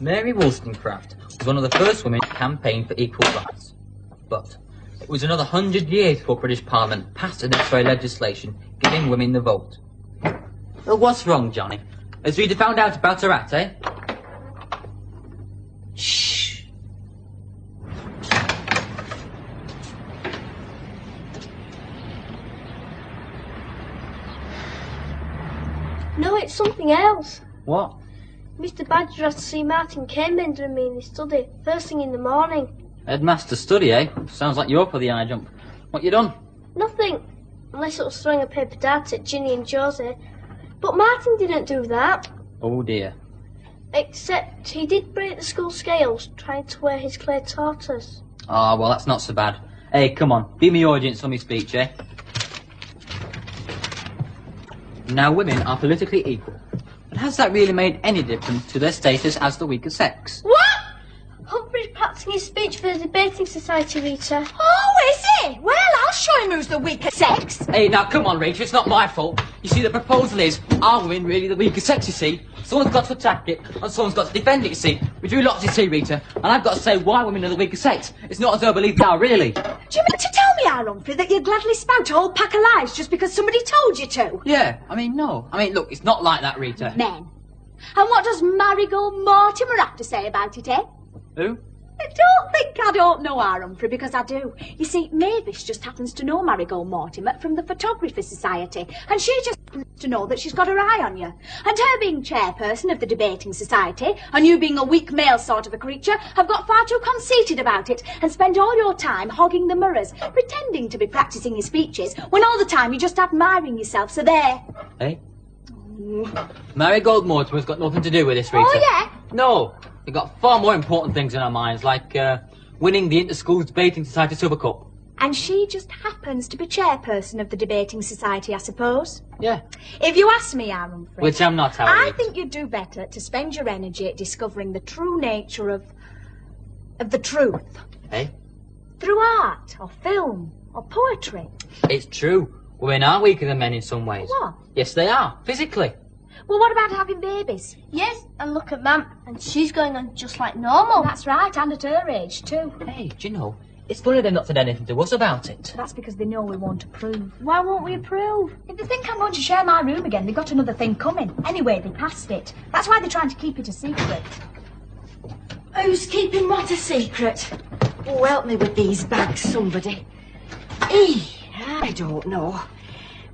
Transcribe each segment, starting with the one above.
Mary Wollstonecraft was one of the first women to campaign for equal rights. But it was another 100 years before British Parliament passed the necessary legislation giving women the vote. Well, what's wrong, Johnny? Has Rita found out about her act, eh? Shh. No, it's something else. What? Mr. Badger has to see Martin Cainbender and me in his study, first thing in the morning. Headmaster study, eh? Sounds like you're for the high jump. What you done? Nothing, unless it was throwing a paper dart at Ginny and Josie. But Martin didn't do that. Oh dear. Except he did break the school scales trying to wear his clay tortoise. Ah, well, that's not so bad. Hey, come on, be my audience for my speech, eh? Now, women are politically equal. But has that really made any difference to their status as the weaker sex? What? Humphrey's practicing his speech for the debating society, Rita. Oh, is he? Well, I'll show him who's the weaker sex. Hey, now, come on, Rachel, it's not my fault. You see, the proposal is, are women really the weaker sex, you see? Someone's got to attack it, and someone's got to defend it, you see? We do lots, you see, Rita, and I've got to say why women are the weaker sex. It's not as though I believe they are, really. Do you mean to tell me, Humphrey, that you'd gladly spout a whole pack of lies just because somebody told you to? Yeah, no. Look, it's not like that, Rita. Men. And what does Marigold Mortimer have to say about it, eh? Who? Don't think I don't know her, Humphrey, because I do. You see, Mavis just happens to know Marigold Mortimer from the Photography Society, and she just happens to know that she's got her eye on you. And her being chairperson of the Debating Society, and you being a weak male sort of a creature, have got far too conceited about it, and spend all your time hogging the mirrors, pretending to be practising your speeches, when all the time you're just admiring yourself, so there. Hey? Marigold Mortimer's got nothing to do with this, Rita. Oh, yeah? No. We've got far more important things in our minds, like winning the Inter-Schools Debating Society Silver Cup. And she just happens to be chairperson of the Debating Society, I suppose? Yeah. If you ask me, Humphrey... Which I'm not, Harriet. I think you'd do better to spend your energy at discovering the true nature of the truth. Eh? Through art, or film, or poetry. It's true. Women are weaker than men in some ways. What? Yes, they are. Physically. Well, what about having babies? Yes, and look at Mam, and she's going on just like normal. That's right, and at her age, too. Hey, do you know, it's funny they've not said anything to us about it. That's because they know we won't approve. Why won't we approve? If they think I'm going to share my room again, they've got another thing coming. Anyway, they passed it. That's why they're trying to keep it a secret. Who's keeping what a secret? Oh, help me with these bags, somebody. I don't know.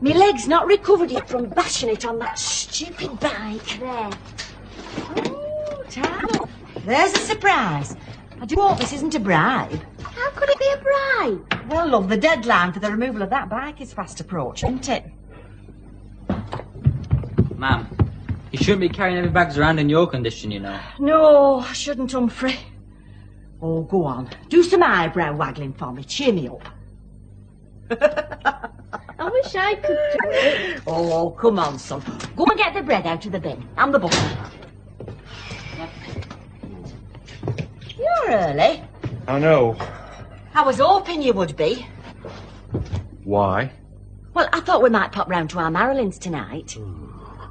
My leg's not recovered yet from bashing it on that stupid bike. There. Oh, Tano. There's a surprise. I do hope this isn't a bribe. How could it be a bribe? Well, love, the deadline for the removal of that bike is fast approaching, isn't it? Ma'am, you shouldn't be carrying heavy bags around in your condition, you know. No, I shouldn't, Humphrey. Oh, go on. Do some eyebrow waggling for me. Cheer me up. I wish I could do it. Oh, come on, son. Go and get the bread out of the bin. And the butter. You're early. I know. I was hoping you would be. Why? Well, I thought we might pop round to our Marilyn's tonight.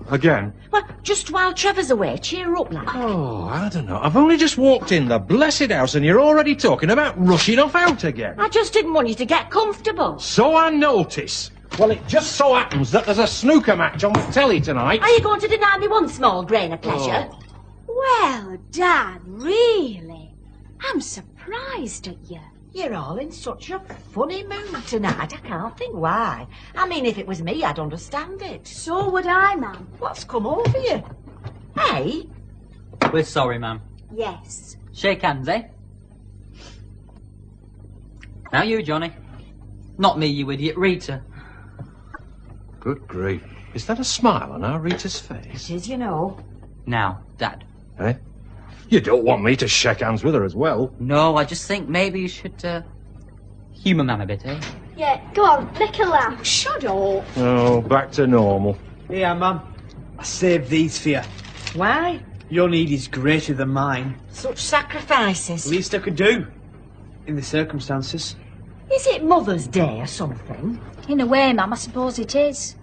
Again? Well, just while Trevor's away, cheer up, lad. Oh, I don't know. I've only just walked in the blessed house and you're already talking about rushing off out again. I just didn't want you to get comfortable. So I notice. Well, it just so happens that there's a snooker match on the telly tonight. Are you going to deny me one small grain of pleasure? Well, Dad, really? I'm surprised at you. You're all in such a funny mood tonight. I can't think why. I mean, if it was me, I'd understand it. So would I, ma'am. What's come over you? Hey? We're sorry, ma'am. Yes. Shake hands, eh? Now you, Johnny. Not me, you idiot. Rita. Good grief. Is that a smile on our Rita's face? It is, you know. Now, Dad. Eh? You don't want me to shake hands with her as well. No, I just think maybe you should, humour Mum a bit, eh? Yeah, go on, make a laugh. Shut up. Oh, back to normal. Here, Mum. I saved these for you. Why? Your need is greater than mine. Such sacrifices. Least I could do. In the circumstances. Is it Mother's Day or something? In a way, ma'am, I suppose it is.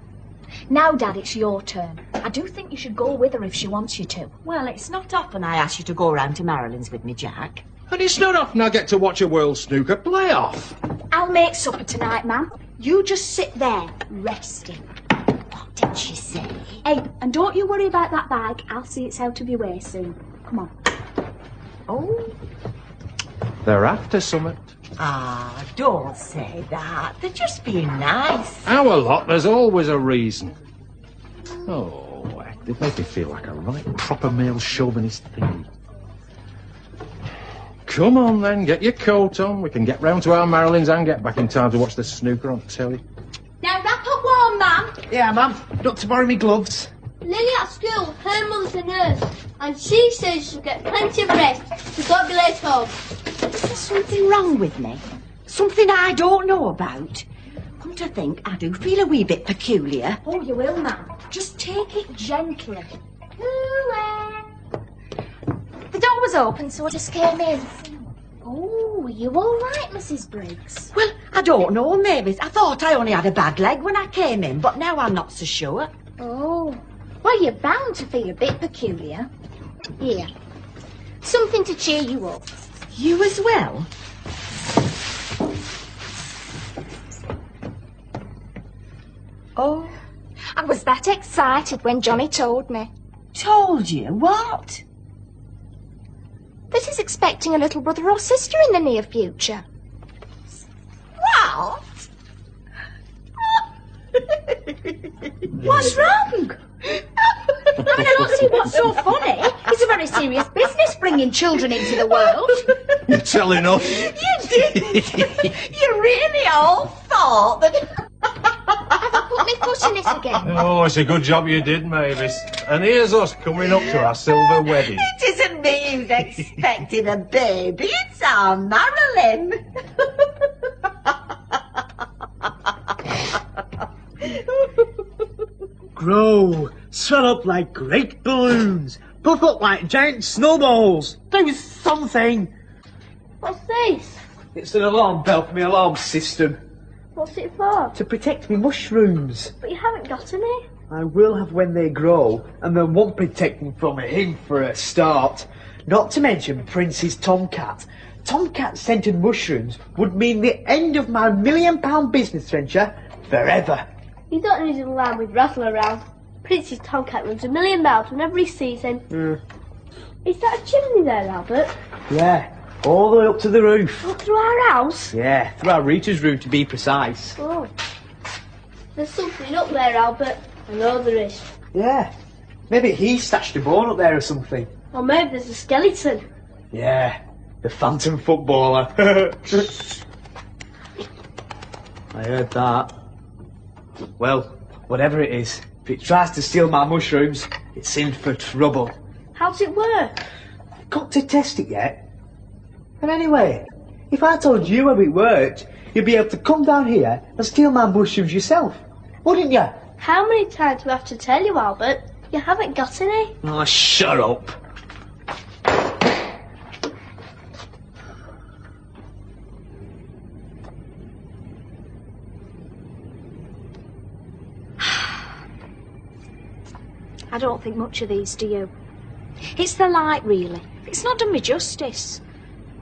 Now, Dad, it's your turn. I do think you should go with her if she wants you to. Well, it's not often I ask you to go round to Marilyn's with me, Jack. And it's not often I get to watch a World Snooker playoff. I'll make supper tonight, Ma'am. You just sit there, resting. What did she say? Hey, and don't you worry about that bag. I'll see it's out of your way soon. Come on. Oh. They're after summit. Ah, don't say that. They're just being nice. Our lot, there's always a reason. Oh, heck, they make me feel like a right proper male chauvinist thing. Come on then, get your coat on. We can get round to our Marilyn's and get back in time to watch the snooker on telly. Now wrap up warm, Ma'am. Yeah, ma'am. Not to borrow me gloves. Lily at school, her mother's a nurse, and she says she'll get plenty of rest, so don't be late home. Is there something wrong with me? Something I don't know about? Come to think, I do feel a wee bit peculiar. Oh, you will, Ma'am. Just take it gently. The door was open, so I just came in. Oh, are you all right, Mrs. Briggs? Well, I don't know, Mavis. I thought I only had a bad leg when I came in, but now I'm not so sure. Oh, well, you're bound to feel a bit peculiar. Here, something to cheer you up. You as well? Oh, I was that excited when Johnny told me told you? What? that he's expecting a little brother or sister in the near future. What? What's wrong? I mean, I don't see what's so funny. It's a very serious business bringing children into the world. You're telling us. You did. You really all thought that. Have I put my foot in it again? Oh, it's a good job you did, Mavis. And here's us coming up to our silver wedding. It isn't me who's expecting a baby. It's our Marilyn. Grow. Swell up like great balloons. Puff up like giant snowballs. Do something. What's this? It's an alarm bell for my alarm system. What's it for? To protect me mushrooms. But you haven't got any. I will have when they grow, and they won't protect them from him for a start. Not to mention Prince's tomcat. Tomcat-scented mushrooms would mean the end of my £1 million business venture forever. You don't need an alarm with Rattle around. Prince's tomcat runs $1 million whenever he sees him. Is that a chimney there, Albert? Yeah, all the way up to the roof. All through our house? Yeah, through our Rita's room to be precise. Oh. There's something up there, Albert. I know there is. Yeah, maybe he stashed a bone up there or something. Or maybe there's a skeleton. Yeah, the phantom footballer. I heard that. Well, whatever it is, if it tries to steal my mushrooms, it's in for trouble. How's it work? Got to test it yet? And anyway, if I told you how it worked, you'd be able to come down here and steal my mushrooms yourself, wouldn't you? How many times do I have to tell you, Albert? You haven't got any. Oh, shut up. I don't think much of these, do you? It's the light, really. It's not done me justice.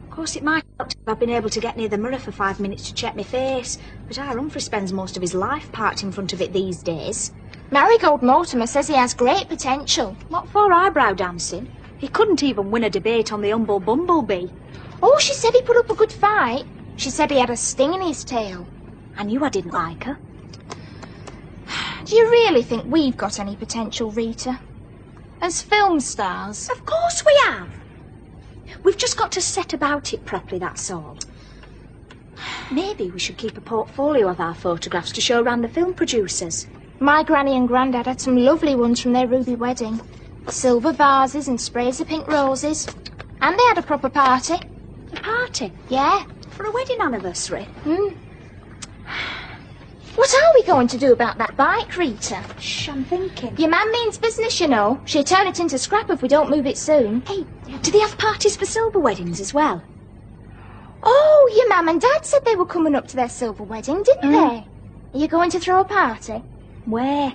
Of course, it might help if I've been able to get near the mirror for 5 minutes to check my face, but our Humphrey spends most of his life parked in front of it these days. Marigold Mortimer says he has great potential. What for eyebrow dancing? He couldn't even win a debate on the humble bumblebee. Oh, she said he put up a good fight. She said he had a sting in his tail. I knew I didn't like her. Do you really think we've got any potential, Rita? As film stars? Of course we have. We've just got to set about it properly, that's all. Maybe we should keep a portfolio of our photographs to show around the film producers. My granny and granddad had some lovely ones from their ruby wedding. Silver vases and sprays of pink roses. And they had a proper party. A party? Yeah. For a wedding anniversary? What are we going to do about that bike, Rita? Shh, I'm thinking. Your man means business, you know. She'll turn it into scrap if we don't move it soon. Hey, do they have parties for silver weddings as well? Oh, your mum and dad said they were coming up to their silver wedding, didn't they? Are you going to throw a party? Where?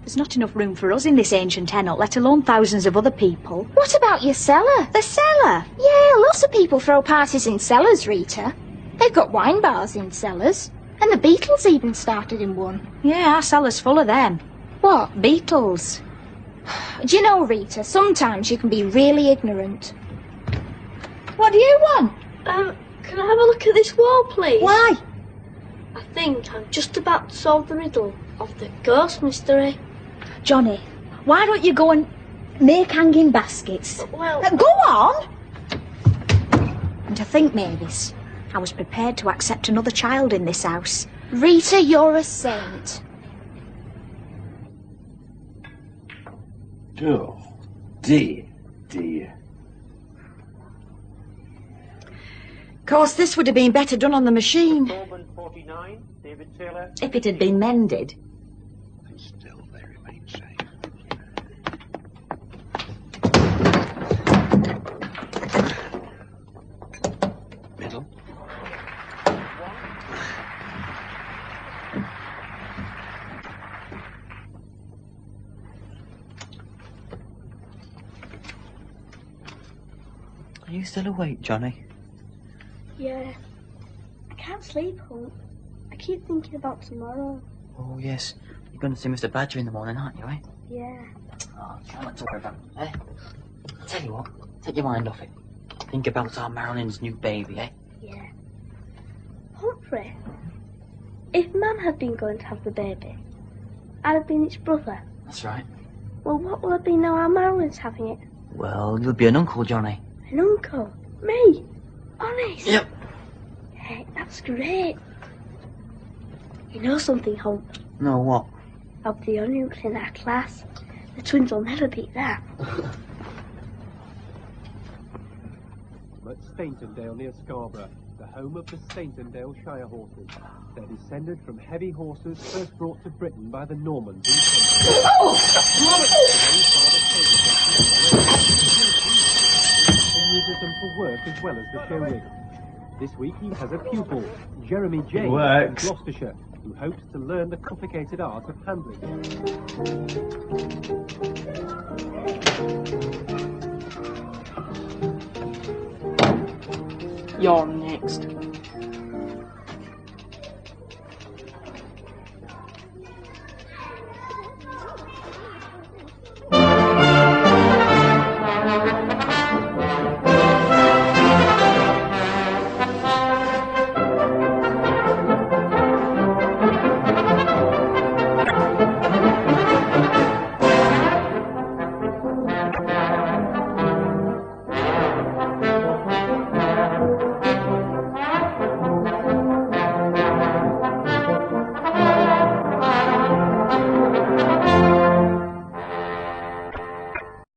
There's not enough room for us in this ancient tenement, let alone thousands of other people. What about your cellar? The cellar? Yeah, lots of people throw parties in cellars, Rita. They've got wine bars in cellars. And the Beatles even started in one. Yeah, our cellar's full of them. What? Beetles. Do you know, Rita, sometimes you can be really ignorant. What do you want? Can I have a look at this wall, please? Why? I think I'm just about to solve the riddle of the ghost mystery. Johnny, why don't you go and make hanging baskets? Well, Go on! And to think, Mavis, I was prepared to accept another child in this house. Rita, you're a saint. Oh, dear, dear. Of course, this would have been better done on the machine. 49, David Taylor. If it had been mended. And still they remain safe. Middle. Are you still awake, Johnny? yeah. I can't sleep, Hope. I keep thinking about tomorrow. Oh, yes. You're going to see Mr. Badger in the morning, aren't you, eh? Yeah. Oh, try not to worry about it, eh? I'll tell you what, take your mind off it. Think about our Marilyn's new baby, eh? Yeah. Humphrey, if Mum had been going to have the baby, I'd have been its brother. That's right. Well, what will have been now our Marilyn's having it? Well, you'll be an uncle, Johnny. An uncle? Me? Honest? Yep. Hey, that's great. You know something, Hope? No, what? I'll be the only uncle in our class. The twins will never beat that. At Staintondale near Scarborough, the home of the Staintondale Shire horses. They're descended from heavy horses first brought to Britain by the Normans in He uses them for work as well as the show ring. This week he has a pupil, Jeremy James from Gloucestershire, who hopes to learn the complicated art of handling. You're next.